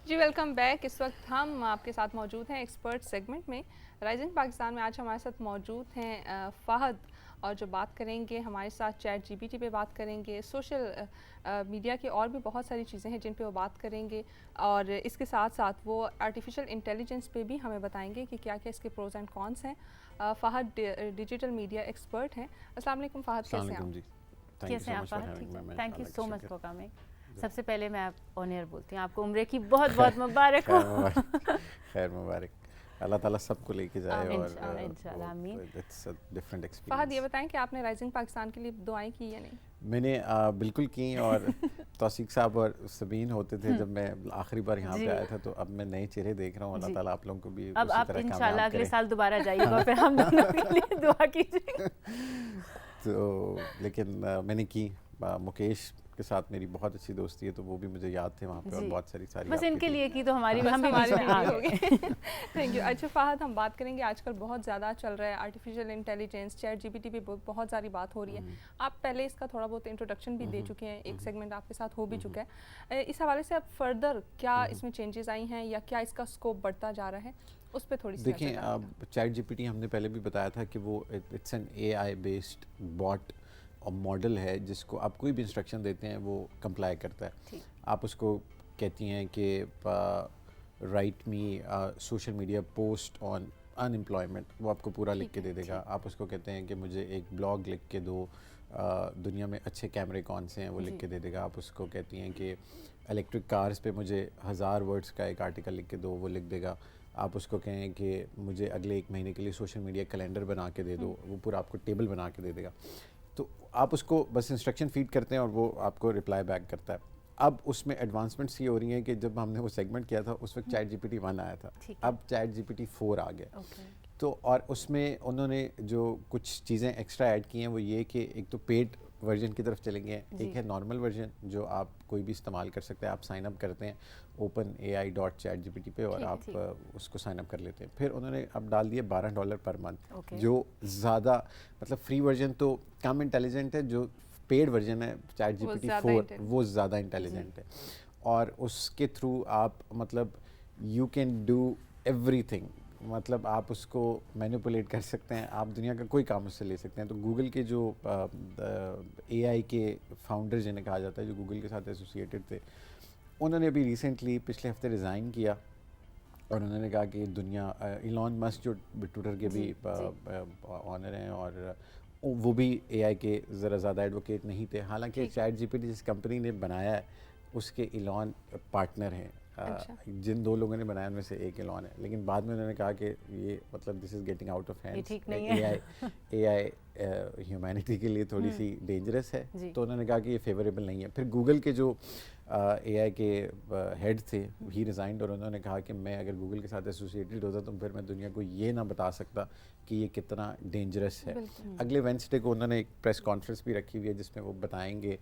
जी welcome back. इस वक्त हम आपके साथ मौजूद हैं एक्सपर्ट सेगमेंट में। राइजिंग पाकिस्तान में आज हमारे साथ मौजूद हैं फ़हद, और जो बात करेंगे हमारे साथ चैट जीपीटी पे बात करेंगे, सोशल मीडिया की और भी बहुत सारी चीज़ें हैं जिन पे वो बात करेंगे, और इसके साथ साथ वो आर्टिफिशियल इंटेलिजेंस पे भी हमें बताएंगे कि क्या क्या इसके प्रोज एंड कॉन्स हैं। फ़हद डिजिटल मीडिया एक्सपर्ट हैं। अस्सलाम वालेकुम फ़हद, कैसे हैं अस्सलाम आप? जी। थैंक यू कैसे सो हैं आप मच फॉर फ़हद? ठीक हैविंग है, मी। थैंक यू अल्लाह सो का मच फॉर शुक्र। कमिंग। सबसे पहले मैं आप ऑन एयर बोलती हूँ, आपको उम्र की बहुत बहुत मुबारक हो। खैर मुबारक, खैर मुबारक। अल्लाह ताला सबको लेके जाए आमीन और इंशाल्लाह वो इंशाल्लाह आमीन। इट्स अ डिफरेंट फ़हद, ये एक्सपीरियंस। बताएं कि आपने राइजिंग पाकिस्तान के लिए दुआएं की या नहीं? मैंने बिल्कुल की, और तौसीक साहब और सबीन होते थे जब मैं आखिरी बार यहाँ जी पे आया था, तो अब मैं नए चेहरे देख रहा हूँ। अल्लाह जी, ताला आप लोगों को भी अब उसी आप तरह इंशाल्लाह कामयाब अगले करें। साल दोबारा जाइएगा और फिर हम दोनों के लिए दुआ कीजिए। तो लेकिन मैंने की, मुकेश के साथ मेरी बहुत अच्छी दोस्ती है, तो वो भी मुझे याद थे वहाँ पे, और जी, बहुत सारी बस आपकी इनके थी। लिए की तो हमारी भी, बस हम भी बीच हमारे में लिए आ भी हो गए। गए। Thank you. अच्छा फ़हद, हम बात करेंगे, आजकल बहुत ज़्यादा चल रहा है आर्टिफिशियल इंटेलिजेंस, चैट जीपीटी पे बहुत सारी बात हो रही है। आप पहले इसका थोड़ा बहुत इंट्रोडक्शन भी दे चुके हैं, एक सेगमेंट आपके साथ हो भी चुका है। इस हवाले से अब फर्दर क्या इसमें चेंजेस आई हैं या क्या इसका स्कोप बढ़ता जा रहा है, उस पर थोड़ी सी नज़र देखें, डालिएगा। अब चैट जीपीटी हमने पहले भी बताया था कि वो it's an AI based bot और मॉडल है, जिसको आप कोई भी इंस्ट्रक्शन देते हैं वो कंप्लाई करता है। ठीक, आप उसको कहती हैं कि right me social media post on unemployment, वो आपको पूरा लिख के ठीक है, दे देगा। आप उसको कहते हैं कि मुझे एक ब्लॉग लिख के दो, दुनिया में अच्छे कैमरे कौन से हैं वो लिख जी, के दे देगा। आप उसको कहती हैं कि इलेक्ट्रिक कार्स पे मुझे 1000 वर्ड्स का एक आर्टिकल लिख के दो, वो लिख देगा। आप उसको कहें कि मुझे अगले 1 महीने के लिए सोशल मीडिया कैलेंडर बना के दे दो, वो पूरा आपको टेबल बना के दे देगा। तो आप उसको बस इंस्ट्रक्शन फीड करते हैं और वो आपको रिप्लाई बैक करता है। अब उसमें एडवांसमेंट्स ये हो रही हैं कि जब हमने वो सेगमेंट किया था उस वक्त चैट जीपीटी 1 आया था, ठीक है, अब चैट जीपीटी 4 आ गया। ओके, तो और उसमें उन्होंने जो कुछ चीज़ें एक्स्ट्रा ऐड की हैं वो ये कि एक तो पेड वर्जन की तरफ चलेंगे, एक जी, है नॉर्मल वर्जन जो आप कोई भी इस्तेमाल कर सकते हैं। आप साइन अप करते हैं openai.chatgpt पे और ठीक है, आप ठीक, उसको साइन अप कर लेते हैं। फिर उन्होंने अब डाल दिए $12 पर मंथ, ओके, जो ज़्यादा, मतलब फ्री वर्जन तो कम इंटेलिजेंट है, जो पेड वर्जन है चैट वो जीपीटी ज़्यादा 4 इंटेलिजेंट। वो ज़्यादा इंटेलिजेंट है। और उसके थ्रू आप मतलब यू कैन डू एवरीथिंग, मतलब आप उसको मैनिपुलेट कर सकते हैं, आप दुनिया का कोई काम उससे ले सकते हैं। तो गूगल के जो एआई के फाउंडर जिन्हें कहा जाता है, जो गूगल के साथ एसोसिएटेड थे, उन्होंने अभी रिसेंटली पिछले हफ्ते रिज़ाइन किया, और उन्होंने कहा कि दुनिया, इलॉन मस्क जो ट्विटर के भी जी, जी, ऑनर हैं, और वो भी एआई के ज़रा ज़्यादा एडवोकेट नहीं थे। हालांकि ठीक है। चैट जीपीटी जिस कंपनी ने बनाया है उसके इलॉन पार्टनर हैं। अच्छा, जिन 2 लोगों ने बनाया उनमें से एक इलॉन है, लेकिन बाद में उन्होंने कहा कि ये मतलब this is getting out of ये हैंड्स, ठीक नहीं है। एआई ह्यूमैनिटी के लिए थोड़ी सी डेंजरस है। जी, तो उन्होंने कहा कि ये फेवरेबल नहीं है। फिर गूगल के जो एआई के हेड थे, ही रिज़ाइंड, और उन्होंने कहा कि मैं अगर गूगल के साथ एसोसिएटेड होता तो फिर मैं दुनिया को ये ना बता सकता कि ये कितना डेंजरस है। बिल्कुल। अगले वेंसडे को उन्होंने एक प्रेस कॉन्फ्रेंस भी रखी हुई है जिसमें वो बताएंगे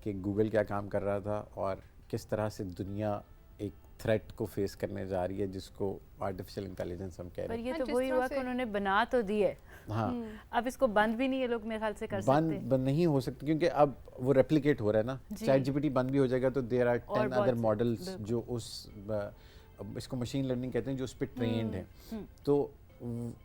कि गूगल क्या काम कर रहा था और किस तरह से दुनिया एक थ्रेट को फेस करने जा रही है, जिसको आर्टिफिशियल इंटेलिजेंस हम कह पर रहे हैं। ये हाँ, तो जिस वही तरह हुआ से कि उन्होंने बना तो दी है, हाँ, अब इसको बंद भी नहीं ये लोग मेरे ख्याल से कर बंद सकते। बंद नहीं हो सकती, क्योंकि अब वो रेप्लिकेट हो रहा है ना। जी, चैट जीपीटी बंद भी हो जाएगा तो देयर आर और 10 बहुत अदर से, मॉडल्स बिल्कुल, जो इसको मशीन लर्निंग कहते हैं, जो उस पर ट्रेंड हैं। हम्म, तो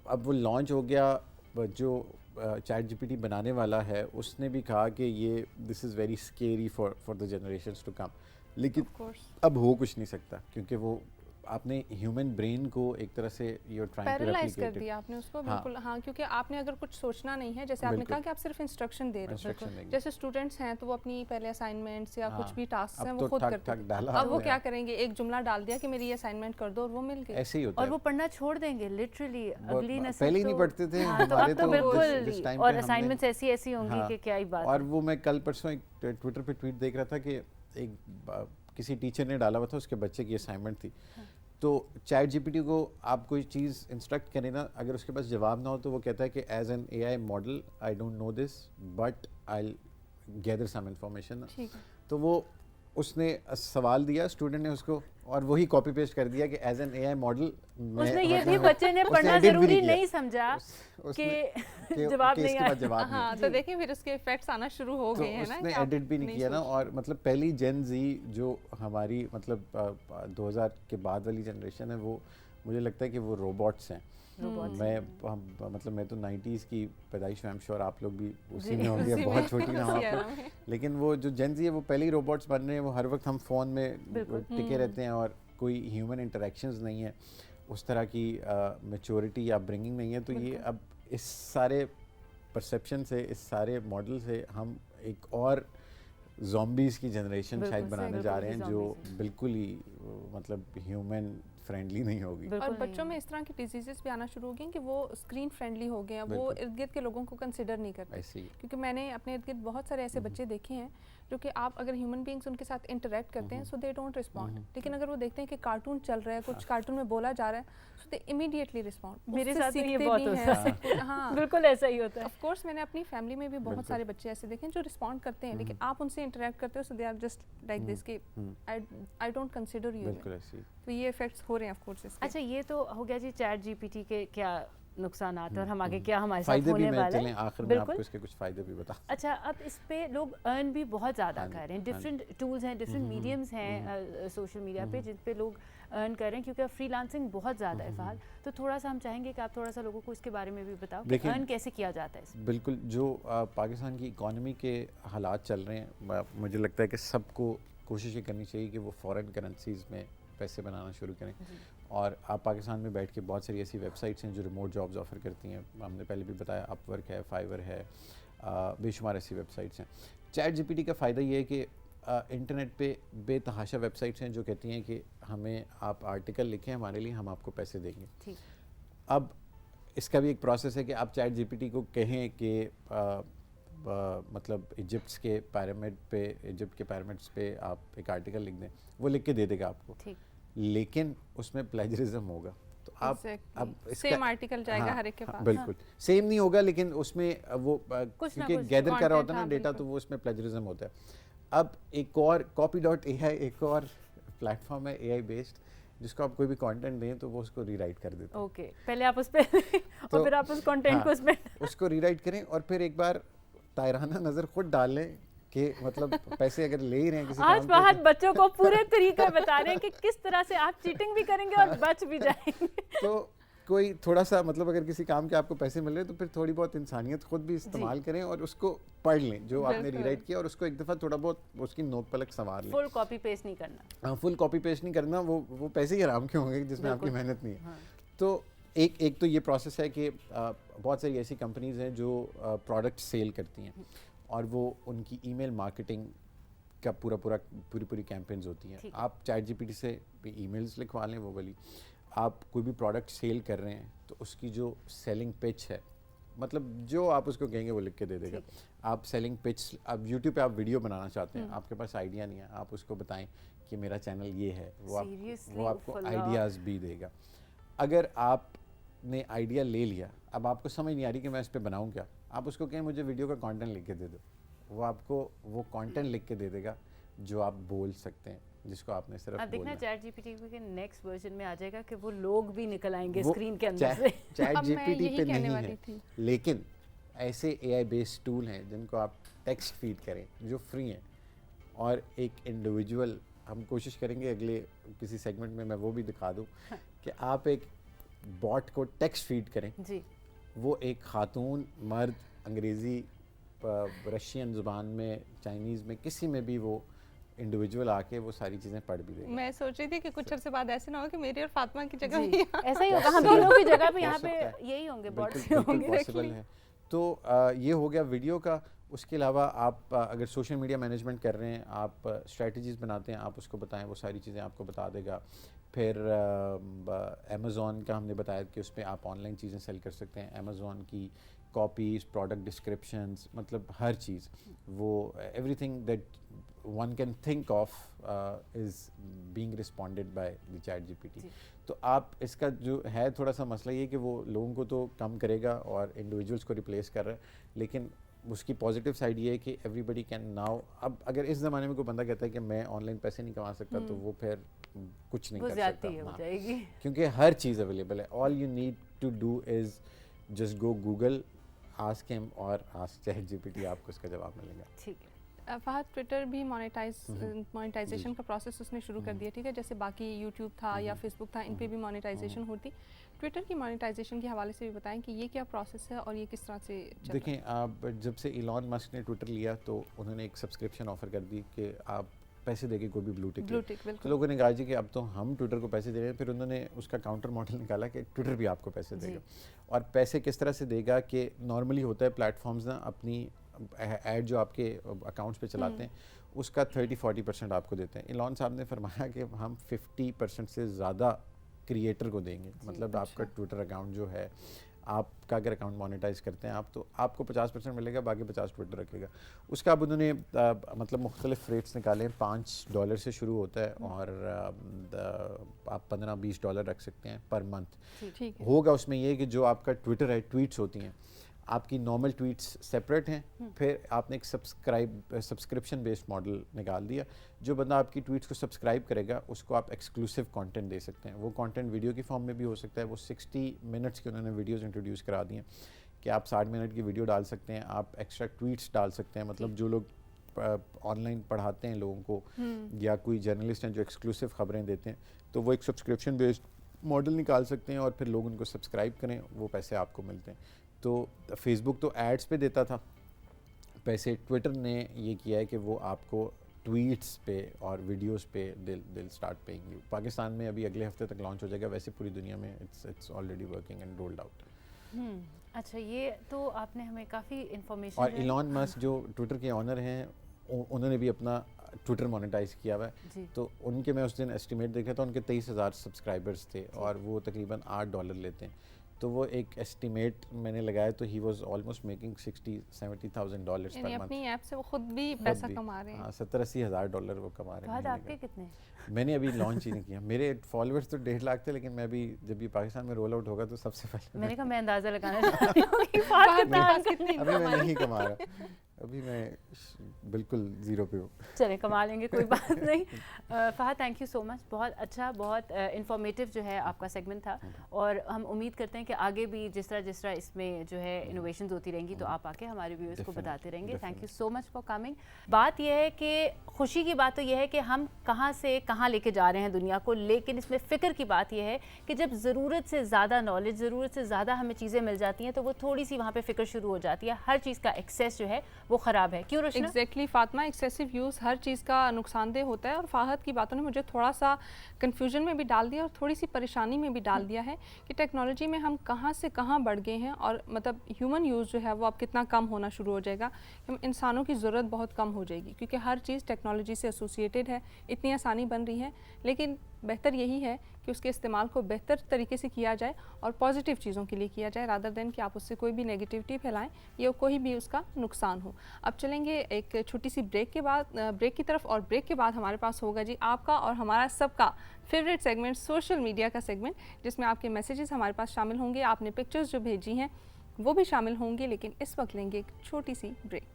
अब वो लॉन्च हो गया। जो चैट जीपीटी बनाने वाला है उसने भी कहा कि ये this is very scary for the generations to come, लेकिन ऑफ कोर्स अब हो कुछ नहीं सकता, क्योंकि वो आपने ह्यूमन ब्रेन को एक तरह से यू ट्राइंग टू पैरालाइज कर रेप्लिकेट इट। दिया आपने उसको, हाँ, बिल्कुल। हाँ, क्योंकि आपने अगर कुछ सोचना नहीं है, जैसे आपने बिल्कुल कहा कि आप सिर्फ इंस्ट्रक्शन दे रहे हो। इंस्ट्रक्शन देंगे। जैसे स्टूडेंट्स हैं तो वो अपनी पहले असाइनमेंट्स या कुछ हाँ, भी टास्क हैं अब वो तो खुद ठक करते ठक थे। डाला अब वो आपने, क्या करेंगे, एक जुमला डाल दिया कि मेरी ये असाइनमेंट कर दो और वो मिल गई। ऐसे ही होता और है। वो पढ़ना छोड़ देंगे लिटरली, अगली नस्ल पहले ही तो नहीं पढ़ते थे हाँ, तो हमारे, अब तो जिस बिल्कुल, टाइम और पे हमने, असाइनमेंट्स ऐसी ऐसी होंगी हाँ, कि क्या ही बात और है। वो मैं कल परसों एक ट्विटर पे ट्वीट देख रहा था कि एक किसी टीचर ने डाला हुआ था, उसके बच्चे की असाइनमेंट थी। तो चैट जीपीटी को आप कोई चीज़ इंस्ट्रक्ट करें ना, अगर उसके पास जवाब ना हो तो वो कहता है कि as an AI model I don't know this but I gather some information. ठीक है। तो वो उसने सवाल दिया, स्टूडेंट ने उसको और वही कॉपी पेस्ट कर दिया कि एज एन एआई मॉडल उसमें ये भी बच्चे ने पढ़ना जरूरी नहीं समझा कि जवाब नहीं आया। हाँ, तो देखिए फिर उसके इफेक्ट्स आना शुरू हो गए हैं ना, उसने एडिट भी नहीं किया ना। और मतलब पहली जेन जी जो हमारी मतलब 2000 के बाद वाली जनरेशन है, वो मुझे लगता है कि वो रोबोट्स हैं। मतलब मैं तो 90s की पैदाइश हूँ, आई एम श्योर आप लोग भी उसी में होंगे, बहुत छोटी ना हो आप लोग, लेकिन वो जो जेन जी है वो पहले ही रोबोट्स बन रहे हैं। वो हर वक्त हम फ़ोन में टिके रहते हैं और कोई ह्यूमन इंटरेक्शंस नहीं है, उस तरह की मैच्योरिटी या ब्रिंगिंग नहीं है। तो ये अब इस सारे परसेप्शन से, इस सारे मॉडल से हम एक और ज़ॉम्बीज़ की जनरेशन शायद बनाने जा रहे हैं, जो बिल्कुल ही मतलब ह्यूमन फ्रेंडली नहीं होगी। और बच्चों में इस तरह की डिजीजेस भी आना शुरू हो गई कि वो स्क्रीन फ्रेंडली हो गए हैं, वो इर्द गिर्द के लोगों को कंसिडर नहीं करते। क्योंकि मैंने अपने इर्द गिर्द बहुत सारे ऐसे बच्चे देखे हैं जो कि आप अगर ह्यूमन बीइंग्स उनके साथ इंटरेक्ट करते हैं सो दे डोंट रिस्पॉन्ड, लेकिन अगर वो देखते हैं कि कार्टून चल रहा है, कुछ कार्टून में बोला जा रहा है, सो दे इमीडिएटली रिस्पॉन्ड। मेरे साथ भी ये बहुत होता है। हाँ, बिल्कुल ऐसा ही होता है। ऑफ कोर्स मैंने अपनी फैमिली में भी बहुत सारे बच्चे ऐसे देखे हैं जो रिस्पॉन्ड करते हैं, लेकिन आप उनसे इंटरेक्ट करते हो so they are just like this कि आई डोंट कंसीडर यू। तो ये इफेक्ट्स हो रहे हैं ऑफ कोर्स इसके। अच्छा, ये तो हो गया जी चैट जीपीटी के क्या नुकसानात और हम आगे क्या हमारे साथ होने वाला है। आखिर में आपको इसके कुछ फायदे भी बता। अच्छा, अब इस पे लोग अर्न भी बहुत ज़्यादा कर रहे हैं, डिफरेंट टूल्स हैं, डिफरेंट मीडियम्स हैं सोशल मीडिया पे जिन पे लोग अर्न कर रहे हैं, क्योंकि अब फ्रीलांसिंग बहुत ज़्यादा है फ़िलहाल। तो थोड़ा सा हम चाहेंगे कि आप थोड़ा सा लोगों को इसके बारे में भी बताओ कि अर्न कैसे किया जाता है। बिल्कुल, जो पाकिस्तान की इकॉनमी के हालात चल रहे हैं, मुझे लगता है कि सबको कोशिश ये करनी चाहिए कि वो फॉरेन करेंसीज़ में पैसे बनाना शुरू करें। और आप पाकिस्तान में बैठ के बहुत सारी ऐसी वेबसाइट्स हैं जो रिमोट जॉब्स ऑफ़र करती हैं। हमने पहले भी बताया, अपवर्क है, फाइवर है, बेशुमार ऐसी वेबसाइट्स हैं। चैट जीपीटी का फ़ायदा ये है कि इंटरनेट पे बेतहाशा वेबसाइट्स हैं जो कहती हैं कि हमें आप आर्टिकल लिखें हमारे लिए, हम आपको पैसे देंगे। अब इसका भी एक प्रोसेस है कि आप चैट जीपीटी को कहें कि मतलब इजिप्ट के पिरामिड्स पे आप एक आर्टिकल लिख दें, वो लिख के दे देगा आपको, लेकिन उसमें प्लेजरिज्म होगा। तो आप अब सेम आर्टिकल जाएगा हर एक के पास। बिल्कुल सेम नहीं होगा, लेकिन उसमें वो क्योंकि गैदर कर रहा होता है ना डेटा, तो वो उसमें प्लेजरिज्म होता है। अब एक और copy.ai एक और प्लेटफॉर्म है AI बेस्ड, जिसको आप कोई भी कंटेंट दें तो वो उसको रीराइट कर देते हैं। ओके, पहले आप उस पे और फिर आप उस कंटेंट को उसमें उसको रीराइट करें और फिर एक बार तायराना नज़र खुद डाल लें कि मतलब पैसे अगर ले ही रहे हैं किसी आज बहुत बच्चों को पूरे तरीके बता रहे हैं कि किस तरह से आप चीटिंग भी करेंगे और बच भी जाएंगे। तो कोई थोड़ा सा मतलब अगर किसी काम के आपको पैसे मिल रहे हैं तो फिर थोड़ी बहुत इंसानियत खुद भी इस्तेमाल करें और उसको पढ़ लें जो आपने रीराइट किया, और उसको एक दफ़ा थोड़ा बहुत उसकी नोट पलक संवार लें। फुल कॉपी पेस्ट नहीं करना। हाँ, फुल कॉपी पेस्ट नहीं करना, वो पैसे ही हराम के होंगे जिसमें आपकी मेहनत नहीं है। तो एक तो ये प्रोसेस है कि बहुत सारी ऐसी कंपनीज हैं जो प्रोडक्ट सेल करती हैं और वो उनकी ईमेल मार्केटिंग का पूरी कैंपेन्स होती हैं। आप चैट जीपीटी से ईमेल्स लिखवा लें, वो वाली आप कोई भी प्रोडक्ट सेल कर रहे हैं तो उसकी जो सेलिंग पिच है, मतलब जो आप उसको कहेंगे वो लिख के दे देगा। आप सेलिंग पिच, अब यूट्यूब पे आप वीडियो बनाना चाहते हैं, आपके पास आइडिया नहीं है, आप उसको बताएं कि मेरा चैनल ये है, वो आपको आइडियाज़ भी देगा। अगर आपने आइडिया ले लिया, अब आपको समझ नहीं आ रही कि मैं इस पर बनाऊँ क्या, आप उसको कहें मुझे वीडियो का कंटेंट लिख के दे दो, वो आपको वो कंटेंट लिख के दे देगा जो आप बोल सकते हैं, जिसको आपने सिर्फ अब देखना चैट जीपीटी के नेक्स्ट वर्जन में आ जाएगा कि वो लोग भी निकल आएंगे स्क्रीन के अंदर से। चैट जीपीटी पे नहीं है, लेकिन ऐसे AI बेस्ड टूल हैं जिनको आप टेक्स्ट फीड करें जो फ्री हैं, और एक इंडिविजुअल, हम कोशिश करेंगे अगले किसी सेगमेंट में मैं वो भी दिखा दूं कि आप एक बॉट को टेक्स्ट फीड करें जी, वो एक खातून, मर्द, अंग्रेज़ी, रशियन ज़ुबान में, चाइनीज़ में, किसी में भी वो इंडिविजुअल आके वो सारी चीज़ें पढ़ भी देंगे। मैं सोच रही थी कि कुछ अर्से बाद ऐसे ना हो कि मेरी और फातिमा की जगह भी ऐसा ही होगा, हम दोनों की जगह पे यहाँ पे यही होंगे, बॉट्स होंगे। पॉसिबल है। तो ये हो गया वीडियो का। उसके अलावा आप अगर सोशल मीडिया मैनेजमेंट कर रहे हैं, आप स्ट्रेटजीज़ बनाते हैं, आप उसको बताएं, वो सारी चीज़ें आपको बता देगा। फिर अमेज़ॉन का हमने बताया कि उस पर आप ऑनलाइन चीज़ें सेल कर सकते हैं। अमेज़ॉन की कॉपीज़, प्रोडक्ट डिस्क्रिप्शंस, मतलब हर चीज़, वो everything that one can think of is being responded by the chat GPT. तो आप इसका जो है थोड़ा सा मसला ये कि वो लोगों को तो कम करेगा और इंडिविजुअल्स को रिप्लेस कर रहा है, लेकिन उसकी पॉजिटिव साइड ये है कि एवरीबडी कैन नाउ, अब अगर इस ज़माने में कोई बंदा कहता है कि मैं ऑनलाइन पैसे नहीं कमा सकता तो वो फिर कुछ नहीं वो कर ज्यादती सकता। हो हाँ, जाएगी। क्योंकि हर चीज़ अवेलेबल है। All you need to do is just go Google, ask him और आस्क ChatGPT, आपको उसका जवाब मिलेगा। ठीक है। फहद, ट्विटर भी मोनेटाइजेशन का प्रोसेस उसने शुरू कर दिया, ठीक है, जैसे बाकी यूट्यूब था या फेसबुक था, इन पे भी मोनेटाइजेशन होती। ट्विटर की मोनेटाइजेशन के हवाले से भी बताएं कि ये क्या प्रोसेस है और ये किस तरह से चल रहा है। देखें, आप जब से इलॉन मस्क ने ट्विटर लिया तो उन्होंने एक सब्सक्रिप्शन ऑफर कर दी कि आप पैसे देके कोई भी ब्लू टिक ब्लू ले। टिक, तो बिल्कुल। लोगों ने कहा जी कि अब तो हम ट्विटर को पैसे दे रहे हैं। फिर उन्होंने उसका काउंटर मॉडल निकाला कि ट्विटर भी आपको पैसे जी। देगा। और पैसे किस तरह से देगा कि नॉर्मली होता है प्लेटफॉर्म्स ना अपनी ऐड जो आपके अकाउंट्स पे चलाते हैं उसका 30-40% आपको देते हैं। इलॉन साहब ने फरमाया कि हम 50% से ज़्यादा क्रिएटर को देंगे। मतलब आपका ट्विटर अकाउंट जो है, आपका अगर अकाउंट मोनेटाइज करते हैं आप, तो आपको 50% मिलेगा, बाकी 50 ट्विटर रखेगा। उसका अब उन्होंने मतलब मुख्तलिफ रेट्स निकाले हैं। $5 से शुरू होता है और आप $15-20 रख सकते हैं पर मंथ। ठीक है। होगा उसमें ये कि जो आपका ट्विटर है, ट्वीट्स होती हैं, आपकी नॉर्मल ट्वीट्स सेपरेट हैं, फिर आपने एक सब्सक्रिप्शन बेस्ड मॉडल निकाल दिया। जो बंदा आपकी ट्वीट्स को सब्सक्राइब करेगा उसको आप एक्सक्लूसिव कंटेंट दे सकते हैं। वो कंटेंट वीडियो की फॉर्म में भी हो सकता है। वो 60 मिनट्स के उन्होंने वीडियोस इंट्रोड्यूस करा दी हैं कि आप 60 मिनट की वीडियो डाल सकते हैं, आप एक्स्ट्रा ट्वीट्स डाल सकते हैं। मतलब जो लोग ऑनलाइन पढ़ाते हैं लोगों को या कोई जर्नलिस्ट हैं जो एक्सक्लूसिव खबरें देते हैं, तो वो एक सब्सक्रिप्शन बेस्ड मॉडल निकाल सकते हैं और फिर लोग उनको सब्सक्राइब करें, वो पैसे आपको मिलते हैं। तो फेसबुक तो एड्स पे देता था पैसे, ट्विटर ने ये किया है कि वो आपको ट्वीट्स पे और वीडियोस पे दिल स्टार्ट पेइंग यू। पाकिस्तान में अभी अगले हफ्ते तक लॉन्च हो जाएगा, वैसे पूरी दुनिया में it's already working and rolled out. अच्छा, ये तो आपने हमें काफ़ी इन्फॉर्मेशन। और इलॉन मस्क जो ट्विटर के ऑनर हैं, उन्होंने भी अपना ट्विटर मोनेटाइज किया हुआ है। तो उनके, मैं उस दिन एस्टिमेट देखा था, उनके 23,000 सब्सक्राइबर्स थे और वो तकरीबन $8 लेते हैं। तो वो एक एस्टिमेट मैंने लगाया तो he was almost making $60,000-70,000 per month. अपनी ऐप से वो खुद भी पैसा कमा रहे हैं। हाँ, $70,000-80,000 वो कमा रहे हैं। आपके कितने? मैंने अभी लॉन्च ही नहीं किया। मेरे फॉलोअर्स तो 1.5 लाख थे, लेकिन मैं अभी जब ये पाकिस्तान में रोल आउट होगा तो सबसे पहले मैंने कहा मैं अंदाजा लगाना चाहती हूँ कि फहद कितनी अभी मैं नहीं कमा रहा, अभी मैं बिल्कुल ज़ीरो पे हूँ। चलें, कमा लेंगे, कोई बात नहीं। Fahad, thank you so much. बहुत अच्छा, बहुत इंफॉर्मेटिव जो है आपका सेगमेंट था और हम उम्मीद करते हैं कि आगे भी जिस तरह इसमें जो है इनोवेशंस होती रहेंगी तो आप आके हमारे व्यूअर्स को बताते रहेंगे। Thank you so much for coming. बात यह है कि खुशी की बात तो यह है कि हम कहाँ से कहाँ लेके जा रहे हैं दुनिया को, लेकिन इसमें फ़िक्र की बात यह है कि जब ज़रूरत से ज़्यादा नॉलेज, ज़रूरत से ज़्यादा हमें चीज़ें मिल जाती हैं तो वो थोड़ी सी वहाँ पे फ़िक्र शुरू हो जाती है। हर चीज़ का एक्सेस जो है वो ख़राब है। क्यों Roshna? Exactly Fatima, excessive use हर चीज़ का नुकसानदेह होता है। और फाहद की बातों ने मुझे थोड़ा सा कन्फ्यूजन में भी डाल दिया और थोड़ी सी परेशानी में भी डाल दिया है कि टेक्नोलॉजी में हम कहाँ से कहाँ बढ़ गए हैं और मतलब ह्यूमन यूज़ जो है वो अब कितना कम होना शुरू हो जाएगा। हम इंसानों की ज़रूरत बहुत कम हो जाएगी क्योंकि हर चीज़ टेक्नोलॉजी से एसोसिएटेड है, इतनी आसानी बन रही है। लेकिन बेहतर यही है कि उसके इस्तेमाल को बेहतर तरीके से किया जाए और पॉजिटिव चीज़ों के लिए किया जाए, रादर देन कि आप उससे कोई भी नेगेटिविटी फैलाएं या कोई भी उसका नुकसान हो। अब चलेंगे एक छोटी सी ब्रेक की तरफ, और ब्रेक के बाद हमारे पास होगा जी आपका और हमारा सबका फेवरेट सेगमेंट, सोशल मीडिया का सेगमेंट, जिसमें आपके मैसेजेस हमारे पास शामिल होंगे, आपने पिक्चर्स जो भेजी हैं वो भी शामिल होंगे। लेकिन इस वक्त लेंगे एक छोटी सी ब्रेक।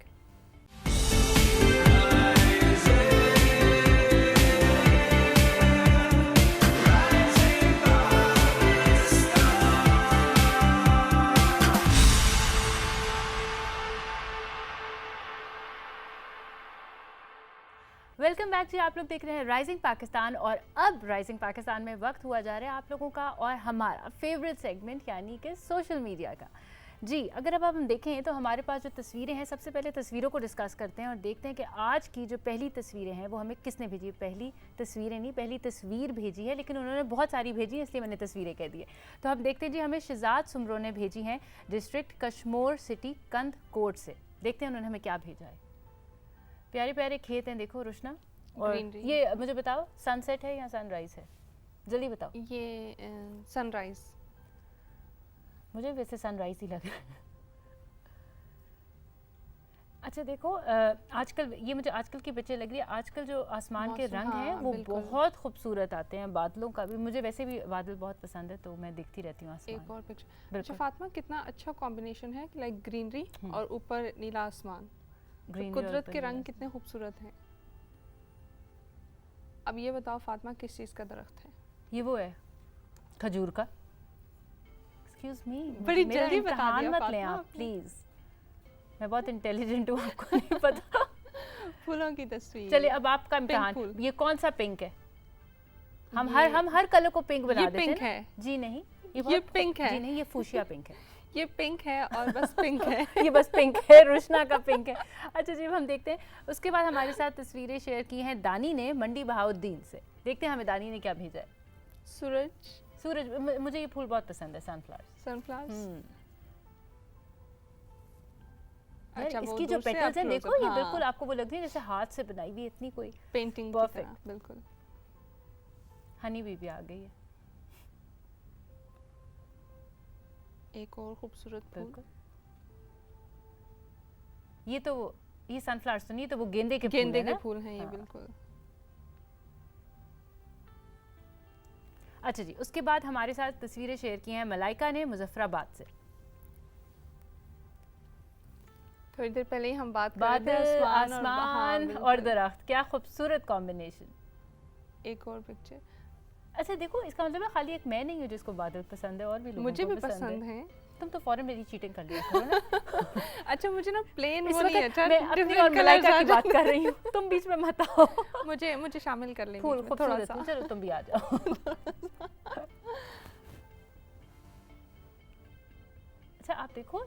वेलकम बैक जी। आप लोग देख रहे हैं राइजिंग पाकिस्तान और अब राइजिंग पाकिस्तान में वक्त हुआ जा रहा है आप लोगों का और हमारा फेवरेट सेगमेंट यानी कि सोशल मीडिया का। जी, अगर अब हम देखें तो हमारे पास जो तस्वीरें हैं, सबसे पहले तस्वीरों को डिस्कस करते हैं और देखते हैं कि आज की जो पहली तस्वीरें हैं वो हमें किसने भेजी। पहली तस्वीरें नहीं, पहली तस्वीर भेजी है, लेकिन उन्होंने बहुत सारी भेजी है इसलिए मैंने तस्वीरें कह दी है। तो हम देखते हैं जी, हमें शहजाद सुमरो ने भेजी हैं डिस्ट्रिक्ट कश्मोर सिटी कंद कोट से। देखते हैं उन्होंने हमें क्या भेजा है। प्यारे प्यारे खेत हैं, देखो रोशना। और ये मुझे बताओ सनसेट है या सनराइज है, जल्दी बताओ। ये सनराइज, मुझे वैसे सनराइज ही लग रहा है। अच्छा देखो, आजकल ये मुझे आजकल की पिक्चर लग रही है, आजकल जो आसमान के मौसम, रंग हैं हाँ, वो बिल्कुल। बहुत खूबसूरत आते हैं, बादलों का भी, मुझे वैसे भी बादल बहुत पसंद है तो मैं देखती रहती हूँ आसमान। एक और पिक्चर। अच्छा बिल्कुल। फातिमा, कितना अच्छा कॉम्बिनेशन है, लाइक ग्रीनरी और ऊपर नीला आसमान। तो ग्रीनरी और कुदरत ऊपर के नीला रंग कितने खूबसूरत हैं। अब ये बताओ फातिमा, किस चीज़ का दरख्त है? ये वो है खजूर का। एक्सक्यूज मी, बड़ी मेरा जल्दी बता इम्तिहान दिया मत लें फातिमा आप आपने। प्लीज। मैं बहुत इंटेलिजेंट हूँ, आपको नहीं पता। फूलों की तस्वीर। चलिए अब आपका इम्तिहान, फूल। ये कौन सा पिंक है? हम ये- हर कलर को पिंक बना ये देते हैं पिंक ना? है। जी नहीं, ये बहुत पिंक है। जी नहीं, ये फूशिया पिंक है। ये पिंक है और बस पिंक है। ये बस पिंक है, रुशना का पिंक है। अच्छा जी, अब हम देखते हैं। उसके बाद हमारे साथ तस्वीरें शेयर की हैं दानी ने मंडी बहाउद्दीन से। देखते हैं हमें दानी ने क्या भेजा है। सूरज, सूरज, मुझे ये फूल बहुत पसंद है, सनफ्लावर। सनफ्लावर्स। अच्छा, वो इसकी जो दूर से पेटल्स हैं up देखो, close-up, ये हाँ, बिल्कुल आपको वो लग रही है जैसे हाथ से बनाई हुई, इतनी कोई पेंटिंग Perfect. बिल्कुल। हनी भी आ गई है। एक और खूबसूरत फूल। बिल्कुल। ये सनफ्लावर्स तो नहीं, तो वो गेंदे के फूल गेंदे हैं के ना? फूल हैं ये, हाँ। बिल्कुल। अच्छा जी, उसके बाद हमारे साथ तस्वीरें शेयर की हैं मलाइका ने मुजफ्फराबाद से। थोड़ी देर पहले ही हम बात कर रहे थे बादल, आसमान आसमान हाँ, और बिल्कुल। दरख्त, क्या खूबसूरत कॉम्बिनेशन। एक और पिक्चर। अच्छा देखो, इसका मतलब है खाली एक मैं नहीं हूँ जिसको बादल पसंद है, और भी लोगों मुझे को भी पसंद है। तुम तो फौरन मेरी चीटिंग कर लिया करो ना। अच्छा, मुझे ना प्लेन इस वो नहीं वक्त अच्छा, मैं अपनी different और मलाइका colours की आ बात जाए। कर रही हूँ, तुम बीच में मत आओ। मुझे शामिल कर लेंगे फूल इसमें थोड़ा खूबसूरत सा। फूल, चलो तुम भी आ जाओ। अच्छा आप देखो,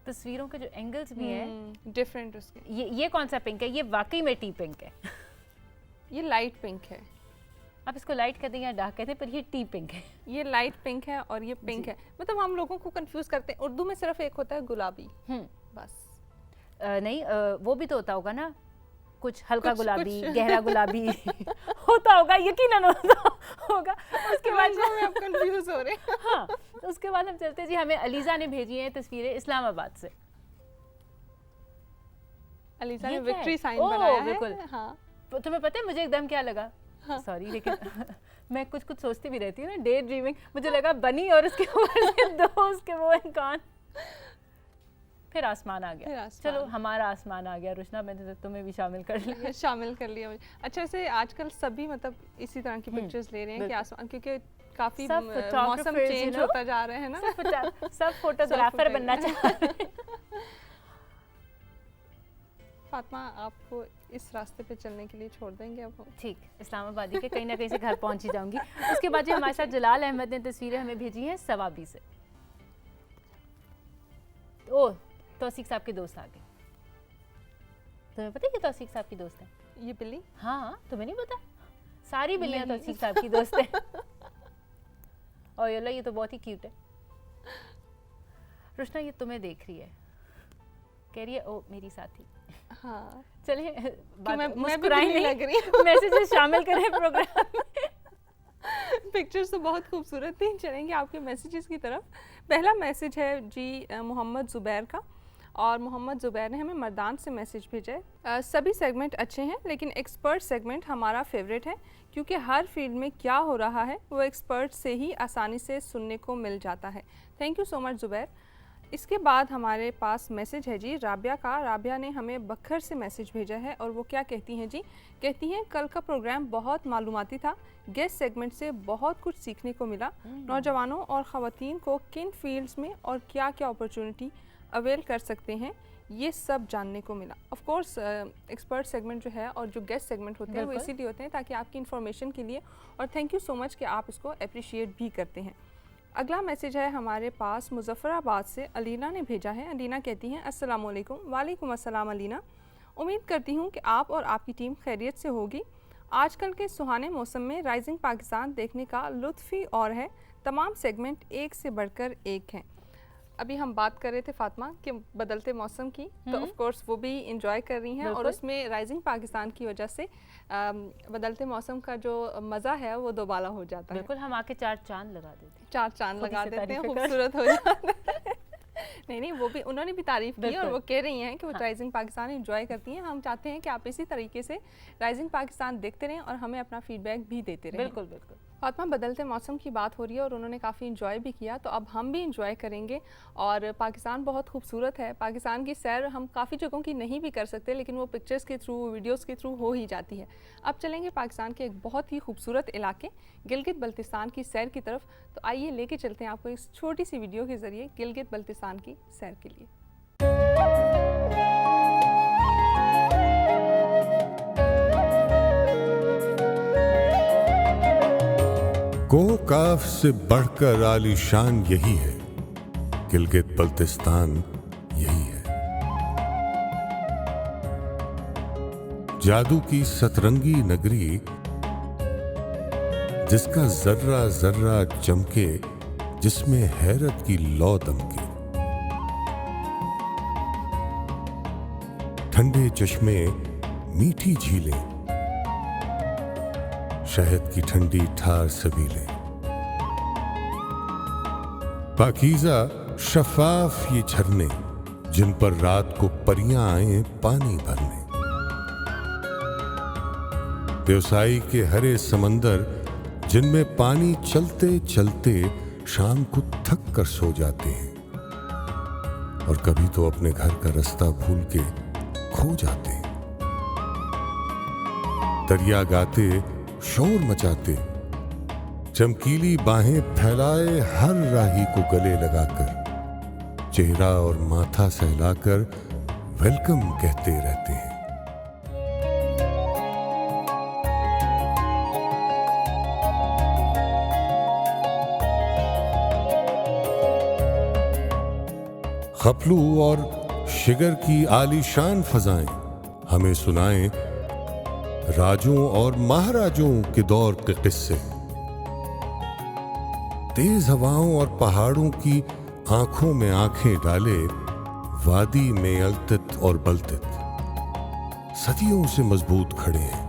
तस्वीरों के जो एंगल्स भी हैं डिफरेंट उसके। ये कौन सा पिंक है? ये वाकई में टी पिंक है। ये लाइट पिंक है। आप इसको लाइट कहते हैं या डार्क कहते हैं, पर ये टी पिंक है। ये लाइट पिंक है और ये पिंक जी। है। मतलब हम लोगों को कंफ्यूज करते हैं, उर्दू में सिर्फ एक होता है गुलाबी, बस। नहीं, वो भी तो होता होगा ना, कुछ हल्का कुछ- गुलाबी, कुछ। गहरा गुलाबी होता होगा, यकीनन होता होगा। उसके बाद में आप कंफ्यूज हो रहे हैं। हाँ, तो उसके बाद हम चलते हैं जी, हमें अलीजा ने भेजी है तस्वीरें इस्लामाबाद से। अलीजा ये ने क्या है? विक्ट्री साइन ओह, बनाया है। बिल्कुल। हाँ। तुम्हें पता है मुझे एकदम क्या लगा? सॉरी, लेकिन मैं कुछ सोचती भी रहती हूँ ना, डे ड्रीमिंग। मुझे लगा बनी और उसके ऊपर से दो उसके वो हैं कान, फिर आसमान आ फिर गया। आसमान। चलो हमारा आसमान आ गया। रुशना, मैंने तो तुम्हें भी शामिल कर लिया। शामिल कर लिया मुझे। अच्छा, वैसे आजकल सभी मतलब इसी तरह की पिक्चर्स ले रहे हैं कि बिल्कुल। आसमान, क्योंकि काफी सब मौसम photographers, चेंज you know? होता जा रहे हैं ना। सब फोटोग्राफर बनना चाह रहे हैं। फातिमा, आपको इस रास्ते पे चलने के लिए छोड़ देंगे अब हम। ठीक, इस्लामाबादी के कहीं ना कहीं से घर पहुंच ही जाऊंगी। उसके बाद जो हमारे साथ जलाल अहमद ने तस्वीरें हमें भेजी हैं सवाबी से। ओह, तौसीक साहब के दोस्त आ गए। तुम्हें पता है कि तौसीक साहब की दोस्त है? ये बिल्ली हाँ, तुम्हें नहीं पता? सारी बिल्लियां नहीं। तौसीक साहब की दोस्त हैं। और ये तो बहुत ही क्यूट है। रुशना ये तुम्हें देख रही है, कह रही है ओ मेरी साथी। हाँ, चलिए मैं भी मुस्कुराई बिल्ली नहीं, लग रही हूँ। मैसेजेस शामिल करें प्रोग्राम में। पिक्चर्स तो बहुत खूबसूरत थी। चलेंगे आपके मैसेजेस की तरफ। पहला मैसेज है जी मोहम्मद ज़ुबैर का, और मोहम्मद ज़ुबैर ने हमें मर्दान से मैसेज भेजा है। सभी सेगमेंट अच्छे हैं, लेकिन एक्सपर्ट सेगमेंट हमारा फेवरेट है, क्योंकि हर फील्ड में क्या हो रहा है वो एक्सपर्ट से ही आसानी से सुनने को मिल जाता है। Thank you so much Zubair. इसके बाद हमारे पास मैसेज है जी राबिया का। राबिया ने हमें बखर से मैसेज भेजा है, और वो क्या कहती हैं जी? कहती हैं कल का प्रोग्राम बहुत मालूमाती था, गेस्ट सेगमेंट से बहुत कुछ सीखने को मिला। नौजवानों और ख़वातीन को किन फील्ड्स में और क्या क्या अपॉर्चुनिटी अवेल कर सकते हैं, ये सब जानने को मिला। ऑफ कोर्स एक्सपर्ट सेगमेंट जो है और जो गेस्ट सेगमेंट होते हैं वो बिल्कुल। इसीलिए होते हैं ताकि आपकी इन्फॉर्मेशन के लिए, और थैंक यू सो मच कि आप इसको अप्रिशिएट भी करते हैं। अगला मैसेज है हमारे पास मुजफ्फराबाद से अलीना ने भेजा है। अलीना कहती हैं अस्सलाम वालेकुम। वालेकुम अस्सलाम अलीना। उम्मीद करती हूँ कि आप और आपकी टीम खैरियत से होगी। आजकल के सुहाने मौसम में राइजिंग पाकिस्तान देखने का लुत्फ़ ही और है। तमाम सेगमेंट एक से बढ़कर एक हैं। अभी हम बात कर रहे थे फातिमा कि बदलते मौसम की, तो ऑफ कोर्स वो भी इंजॉय कर रही हैं, और बिल्कुल। उसमें राइजिंग पाकिस्तान की वजह से बदलते मौसम का जो मज़ा है वो दोबारा हो जाता है। बिल्कुल, हम आके चार चांद लगा देते हैं। चार चांद खुद ही लगा से देते हैं, तारीफ़ें कर। खूबसूरत हो जाता है। नहीं वो भी उन्होंने भी तारीफ की और बिल्कुल। वो कह रही हैं कि वो हाँ। राइजिंग पाकिस्तान एंजॉय करती हैं। हम चाहते हैं कि आप इसी तरीके से राइजिंग पाकिस्तान देखते रहें और हमें अपना फीडबैक भी देते रहें। बिल्कुल बिल्कुल। फातिमा, बदलते मौसम की बात हो रही है और उन्होंने काफ़ी इंजॉय भी किया, तो अब हम भी इंजॉय करेंगे। और पाकिस्तान बहुत खूबसूरत है। पाकिस्तान की सैर हम काफ़ी जगहों की नहीं भी कर सकते, लेकिन वो पिक्चर्स के थ्रू, वीडियोस के थ्रू हो ही जाती है। अब चलेंगे पाकिस्तान के एक बहुत ही खूबसूरत इलाके गिलगित बल्तिस्तान की सैर की तरफ। तो आइए लेके चलते हैं आपको इस छोटी सी वीडियो के ज़रिए गिलगित बल्तिस्तान की सैर के लिए। कोकाफ से बढ़कर आलीशान यही है, गिलगित बल्तिस्तान यही है। जादू की सतरंगी नगरी जिसका जर्रा जर्रा चमके, जिसमें हैरत की लौ दमके। ठंडे चश्मे, मीठी झीलें, शहद की ठंडी ठार सबीलें, पाकीज़ा शफाफ ये झरने जिन पर रात को परियां आए पानी भरने। व्यवसायी के हरे समंदर जिनमें पानी चलते चलते शाम को थक कर सो जाते हैं और कभी तो अपने घर का रास्ता भूल के खो जाते हैं। दरिया गाते, शोर मचाते, चमकीली बाहें फैलाए हर राही को गले लगाकर, चेहरा और माथा सहलाकर वेलकम कहते रहते हैं। खपलू और शिगर की आलीशान फजाएं हमें सुनाएं राजों और महाराजों के दौर के किस्से। तेज हवाओं और पहाड़ों की आंखों में आंखें डाले वादी में अलतित और बलतित सदियों से मजबूत खड़े हैं।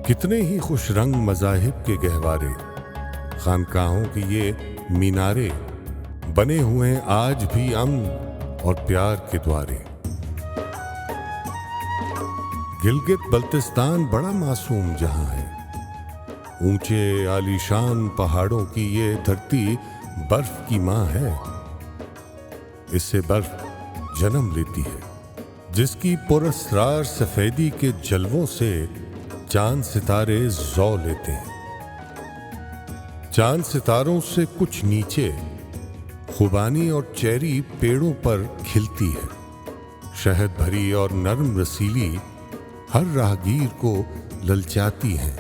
कितने ही खुश रंग मजाहिब के गहवारे, खानकाहों के ये मीनारे बने हुए हैं आज भी अमन और प्यार के द्वारे। गिलगित बल्तिस्तान बड़ा मासूम जहां है। ऊंचे आलीशान पहाड़ों की ये धरती बर्फ की मां है। इससे बर्फ जन्म लेती है, जिसकी पुरस्रार सफेदी के जलवों से चांद सितारे जौ लेते हैं। चांद सितारों से कुछ नीचे खुबानी और चेरी पेड़ों पर खिलती है। शहद भरी और नरम रसीली हर राहगीर को ललचाती हैं।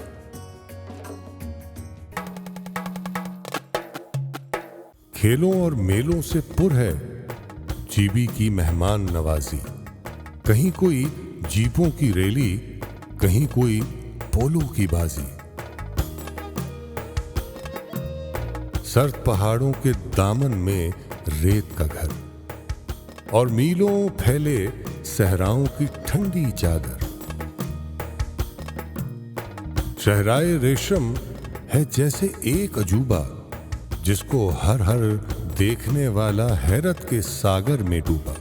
खेलों और मेलों से पुर है जीबी की मेहमान नवाजी। कहीं कोई जीपों की रैली, कहीं कोई पोलो की बाजी। सर्द पहाड़ों के दामन में रेत का घर और मीलों फैले सहराओं की ठंडी चादर। शहराए रेशम है जैसे एक अजूबा, जिसको हर हर देखने वाला हैरत के सागर में डूबा।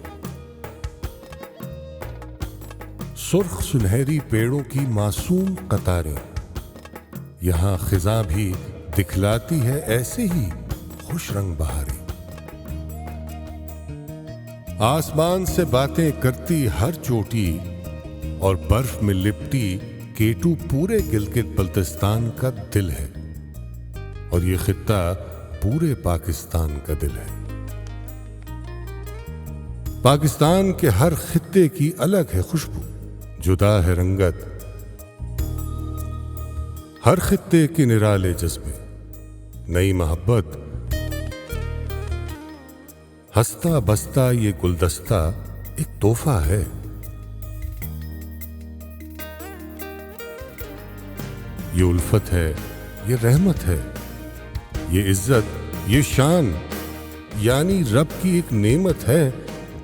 सुर्ख सुनहरी पेड़ों की मासूम कतारें यहां खिजा भी दिखलाती है ऐसे ही खुश रंग बहारें। आसमान से बातें करती हर चोटी और बर्फ में लिपटी केटू पूरे गिलगित बल्तिस्तान का दिल है। और ये खित्ता पूरे पाकिस्तान का दिल है। पाकिस्तान के हर खित्ते की अलग है खुशबू, जुदा है रंगत, हर खित्ते के निराले जज्बे, नई मोहब्बत। हंसता बसता ये गुलदस्ता एक तोहफा है। ये उल्फत है, ये रहमत है, ये इज्जत, ये शान, यानी रब की एक नेमत है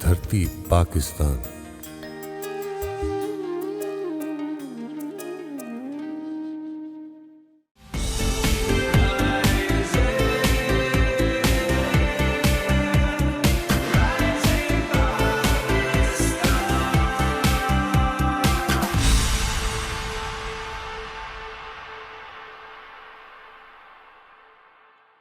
धरती पाकिस्तान।